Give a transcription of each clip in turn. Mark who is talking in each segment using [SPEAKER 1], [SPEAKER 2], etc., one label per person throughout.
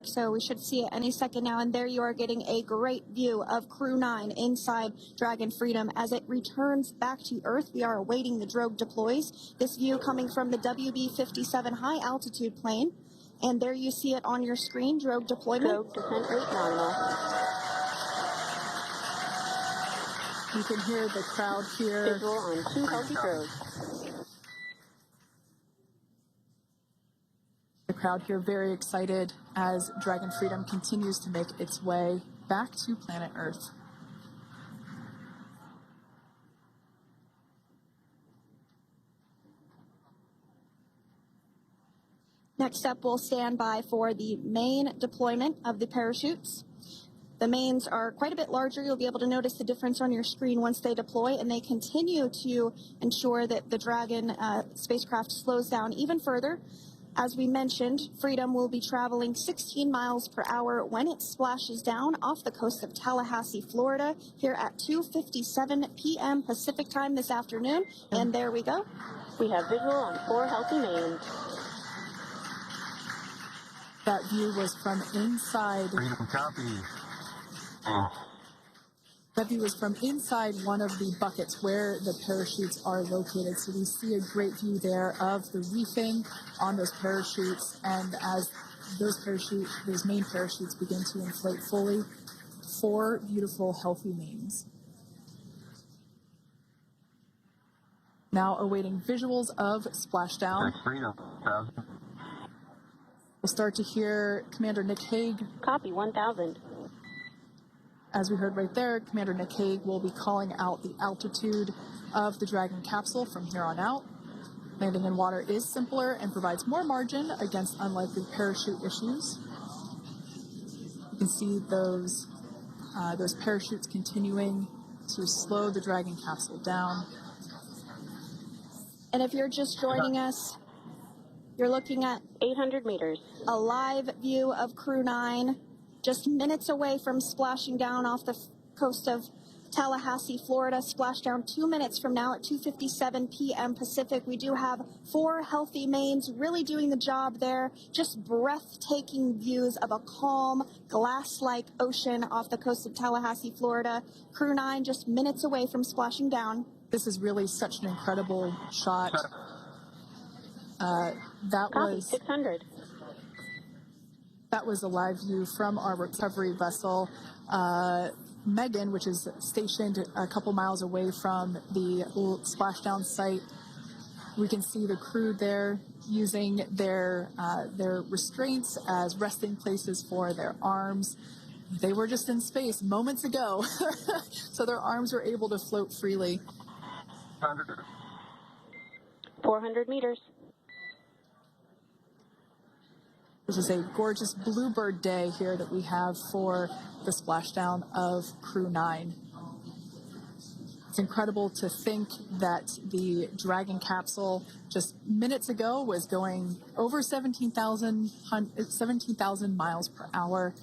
[SPEAKER 1] so we should see it any second now. And there you are getting a great view of Crew 9 inside Dragon Freedom as it returns back to Earth. We are awaiting the drogue deploys. This view coming from the WB-57 high altitude plane. And there you see it on your screen, drogue deployment.
[SPEAKER 2] Drogue descent rate nominal.
[SPEAKER 3] You can hear the crowd here.
[SPEAKER 2] Visual on 2 healthy drogues.
[SPEAKER 3] The crowd here very excited as Dragon Freedom continues to make its way back to planet Earth.
[SPEAKER 1] Next up, we'll stand by for the main deployment of the parachutes. The mains are quite a bit larger. You'll be able to notice the difference on your screen once they deploy, and they continue to ensure that the Dragon spacecraft slows down even further. As we mentioned, Freedom will be traveling 16 miles per hour when it splashes down off the coast of Tallahassee, Florida, here at 2:57 p.m. Pacific time this afternoon. And there we go.
[SPEAKER 2] We have visual on 4 healthy mains.
[SPEAKER 3] That view was from inside.
[SPEAKER 4] Freedom copy.
[SPEAKER 3] That view was from inside one of the buckets where the parachutes are located. So we see a great view there of the reefing on those parachutes. And as those main parachutes begin to inflate fully, 4 beautiful, healthy mains. Now awaiting visuals of splashdown.
[SPEAKER 4] Freedom.
[SPEAKER 3] We'll start to hear Commander Nick Hague.
[SPEAKER 2] Copy 1000.
[SPEAKER 3] As we heard right there, Commander Nick Hague will be calling out the altitude of the Dragon capsule from here on out. Landing in water is simpler and provides more margin against unlikely parachute issues. You can see those parachutes continuing to slow the Dragon capsule down.
[SPEAKER 1] And if you're just joining us, you're looking at
[SPEAKER 2] 800 meters.
[SPEAKER 1] a live view of Crew 9, just minutes away from splashing down off the coast of Tallahassee, Florida. Splashdown 2 minutes from now at 2:57 p.m. Pacific. We do have 4 healthy mains really doing the job there. Just breathtaking views of a calm, glass-like ocean off the coast of Tallahassee, Florida. Crew 9 just minutes away from splashing down.
[SPEAKER 3] This is really such an incredible shot. That
[SPEAKER 2] Copy
[SPEAKER 3] was
[SPEAKER 2] 600.
[SPEAKER 3] That was a live view from our recovery vessel, Megan, which is stationed a couple miles away from the splashdown site. We can see the crew there using their restraints as resting places for their arms. They were just in space moments ago, so their arms were able to float freely.
[SPEAKER 2] 400 meters.
[SPEAKER 3] This is a gorgeous bluebird day here that we have for the splashdown of Crew 9. It's incredible to think that the Dragon capsule just minutes ago was going over 17,000 miles per hour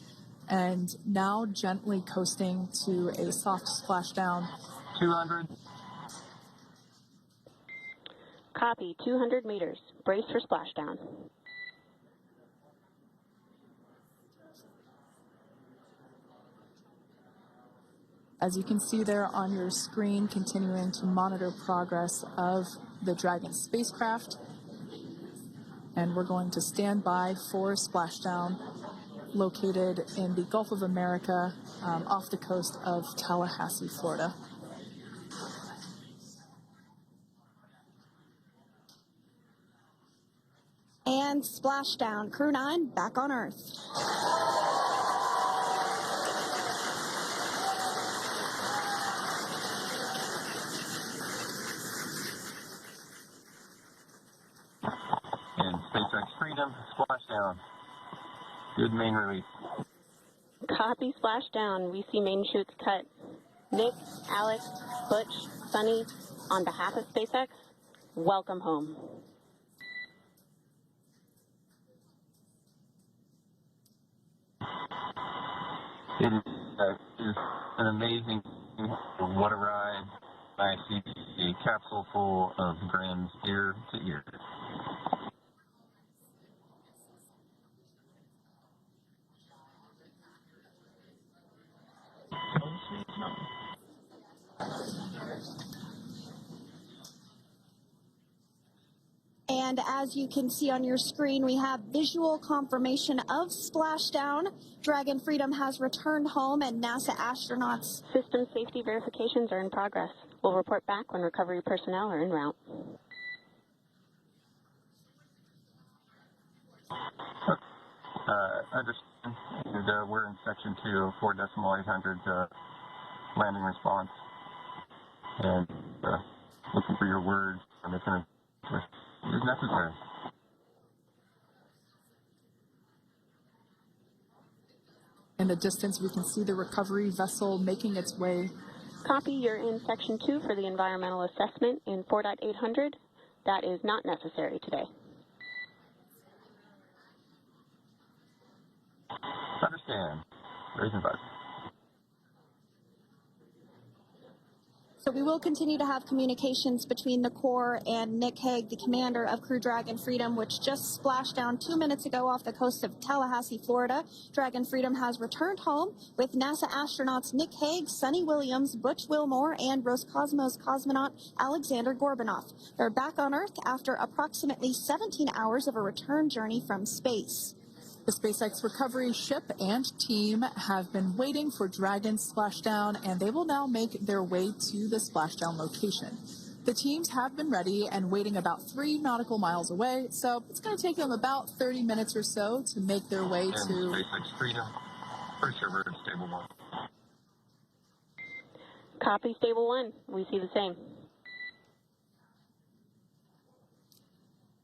[SPEAKER 3] and now gently coasting to a soft splashdown.
[SPEAKER 4] 200.
[SPEAKER 2] Copy 200 meters. Brace for splashdown.
[SPEAKER 3] As you can see there on your screen, continuing to monitor progress of the Dragon spacecraft. And we're going to stand by for splashdown located in the Gulf of America off the coast of Tallahassee, Florida.
[SPEAKER 1] And splashdown. Crew 9 back on Earth.
[SPEAKER 4] And SpaceX Freedom, splashdown. Good main release.
[SPEAKER 2] Copy splashdown. We see main chutes cut. Nick, Alex, Butch, Sunny, on behalf of SpaceX, welcome home.
[SPEAKER 4] It is an amazing what a ride. I see a capsule full of grams ear to ear.
[SPEAKER 1] And as you can see on your screen, we have visual confirmation of splashdown. Dragon Freedom has returned home, and NASA astronauts.
[SPEAKER 2] System safety verifications are in progress. We'll report back when recovery personnel are en route.
[SPEAKER 4] Understand. And, we're in section 2 of 4.800 landing response. And looking for your words and if it's necessary.
[SPEAKER 3] In the distance, we can see the recovery vessel making its way.
[SPEAKER 2] Copy, you're in section 2 for the environmental assessment in 4.800. That is not necessary today.
[SPEAKER 4] Understand. Raising button.
[SPEAKER 1] So we will continue to have communications between the Corps and Nick Hague, the commander of Crew Dragon Freedom, which just splashed down 2 minutes ago off the coast of Tallahassee, Florida. Dragon Freedom has returned home with NASA astronauts Nick Hague, Sunny Williams, Butch Wilmore, and Roscosmos cosmonaut Alexander Gorbanov. They're back on Earth after approximately 17 hours of a return journey from space.
[SPEAKER 3] The SpaceX recovery ship and team have been waiting for Dragon's splashdown, and they will now make their way to the splashdown location. The teams have been ready and waiting about 3 nautical miles away, so it's going to take them about 30 minutes or so to make their way to
[SPEAKER 4] SpaceX Freedom. Pretty sure we're in stable 1.
[SPEAKER 2] Copy, stable 1. We see the same.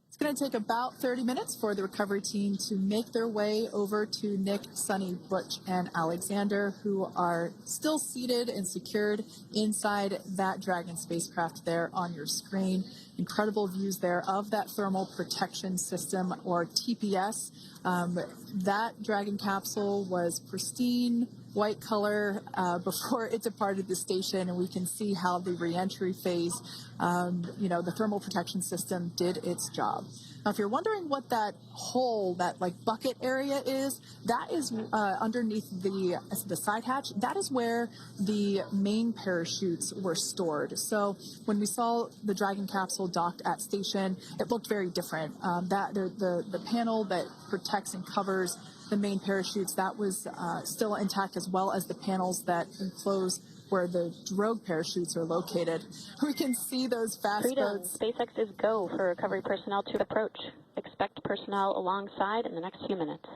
[SPEAKER 3] It's going to take about 30 minutes for the recovery team to make their way over to Nick, Sunny, Butch, and Alexander, who are still seated and secured inside that Dragon spacecraft there on your screen. Incredible views there of that thermal protection system, or TPS. That Dragon capsule was pristine, white color before it departed the station, and we can see how the reentry phase, the thermal protection system did its job. Now, if you're wondering what that hole, that like bucket area is, that is underneath the side hatch. That is where the main parachutes were stored. So when we saw the Dragon capsule docked at station, it looked very different. The panel that protects and covers the main parachutes, that was still intact, as well as the panels that enclose where the drogue parachutes are located. We can see those fast boats.
[SPEAKER 2] SpaceX is go for recovery personnel to approach. Expect personnel alongside in the next few minutes.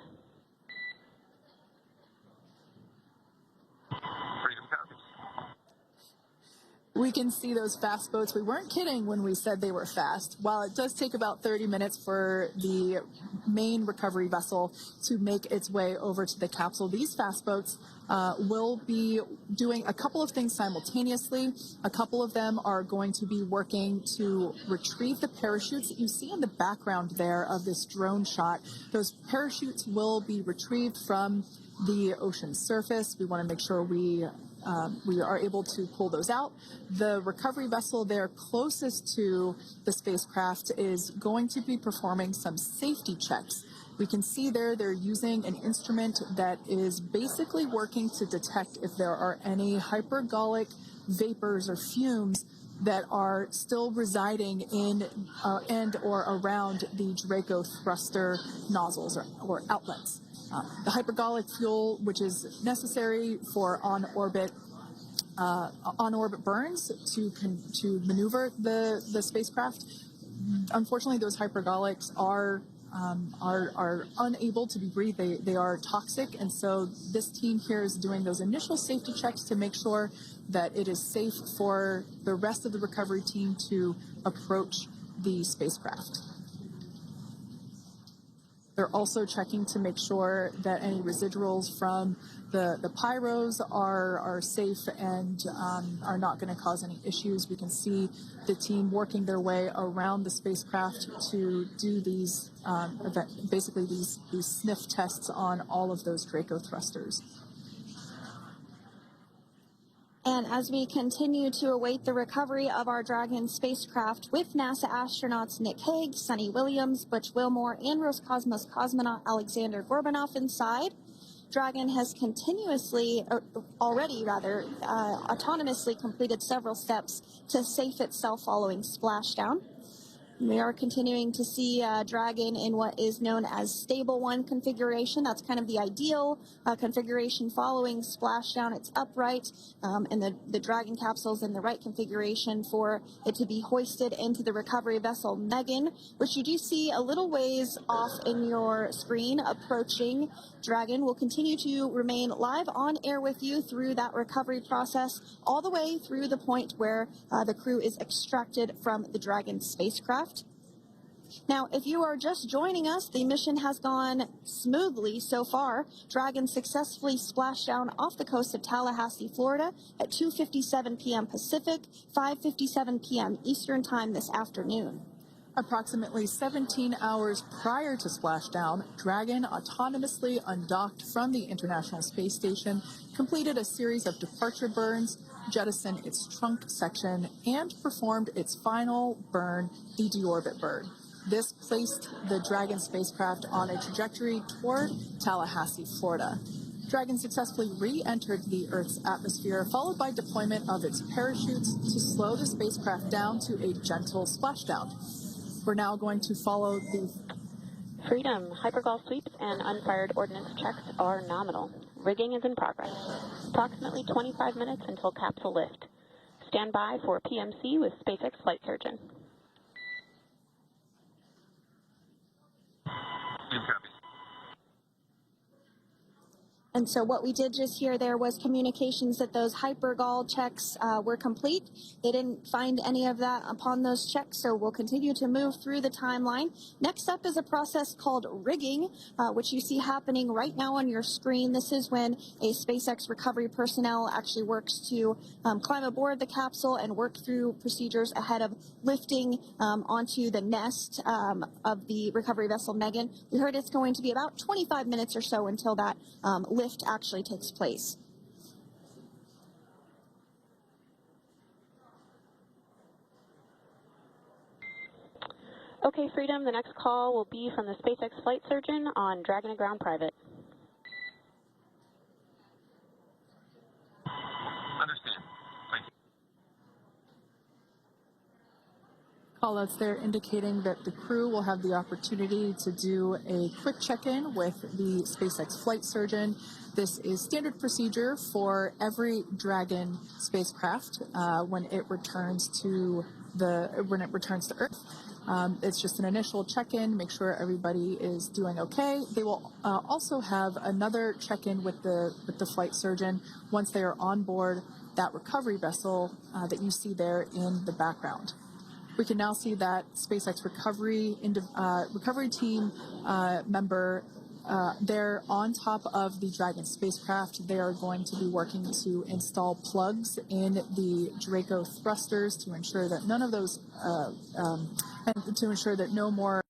[SPEAKER 4] Freedom copies.
[SPEAKER 3] We can see those fast boats. We weren't kidding when we said they were fast. While it does take about 30 minutes for the main recovery vessel to make its way over to the capsule, these fast boats will be doing a couple of things simultaneously. A couple of them are going to be working to retrieve the parachutes that you see in the background there of this drone shot. Those parachutes will be retrieved from the ocean surface. We want to make sure we are able to pull those out. The recovery vessel there closest to the spacecraft is going to be performing some safety checks. We can see there they're using an instrument that is basically working to detect if there are any hypergolic vapors or fumes that are still residing in and or around the Draco thruster nozzles or outlets. The hypergolic fuel, which is necessary for on-orbit burns to maneuver the spacecraft. Unfortunately, those hypergolics are unable to be breathed. They are toxic, and so this team here is doing those initial safety checks to make sure that it is safe for the rest of the recovery team to approach the spacecraft. They're also checking to make sure that any residuals from the pyros are safe and are not going to cause any issues. We can see the team working their way around the spacecraft to do these, basically these sniff tests on all of those Draco thrusters.
[SPEAKER 1] And as we continue to await the recovery of our Dragon spacecraft with NASA astronauts Nick Hague, Sunny Williams, Butch Wilmore, and Roscosmos cosmonaut Alexander Gorbanov inside, Dragon has autonomously completed several steps to safe itself following splashdown. We are continuing to see Dragon in what is known as Stable 1 configuration. That's kind of the ideal configuration following splashdown. It's upright, and the Dragon capsule's in the right configuration for it to be hoisted into the recovery vessel Megan, which you do see a little ways off in your screen approaching. Dragon will continue to remain live on air with you through that recovery process, all the way through the point where the crew is extracted from the Dragon spacecraft. Now, if you are just joining us, the mission has gone smoothly so far. Dragon successfully splashed down off the coast of Tallahassee, Florida at 2:57 p.m. Pacific, 5:57 p.m. Eastern Time this afternoon.
[SPEAKER 3] Approximately 17 hours prior to splashdown, Dragon autonomously undocked from the International Space Station, completed a series of departure burns, jettisoned its trunk section, and performed its final burn, the deorbit burn. This placed the Dragon spacecraft on a trajectory toward Tallahassee, Florida. Dragon successfully re-entered the Earth's atmosphere, followed by deployment of its parachutes to slow the spacecraft down to a gentle splashdown. We're now going to follow the
[SPEAKER 2] Freedom. Hypergol sweeps and unfired ordnance checks are nominal. Rigging is in progress. Approximately 25 minutes until capsule lift. Stand by for PMC with SpaceX flight surgeon.
[SPEAKER 1] And so what we did just hear there was communications that those hypergol checks were complete. They didn't find any of that upon those checks, so we'll continue to move through the timeline. Next up is a process called rigging, which you see happening right now on your screen. This is when a SpaceX recovery personnel actually works to climb aboard the capsule and work through procedures ahead of lifting onto the nest of the recovery vessel Megan. We heard it's going to be about 25 minutes or so until that lift actually takes place.
[SPEAKER 2] Okay, Freedom, the next call will be from the SpaceX flight surgeon on Dragon to Ground Private.
[SPEAKER 4] Understand. Thank you.
[SPEAKER 3] callouts there indicating that the crew will have the opportunity to do a quick check-in with the SpaceX flight surgeon. This is standard procedure for every Dragon spacecraft when it returns to Earth. It's just an initial check-in, make sure everybody is doing okay. They will also have another check-in with the flight surgeon once they are on board that recovery vessel that you see there in the background. We can now see that SpaceX recovery team member they're on top of the Dragon spacecraft. They are going to be working to install plugs in the Draco thrusters to ensure that none of those, and to ensure that no more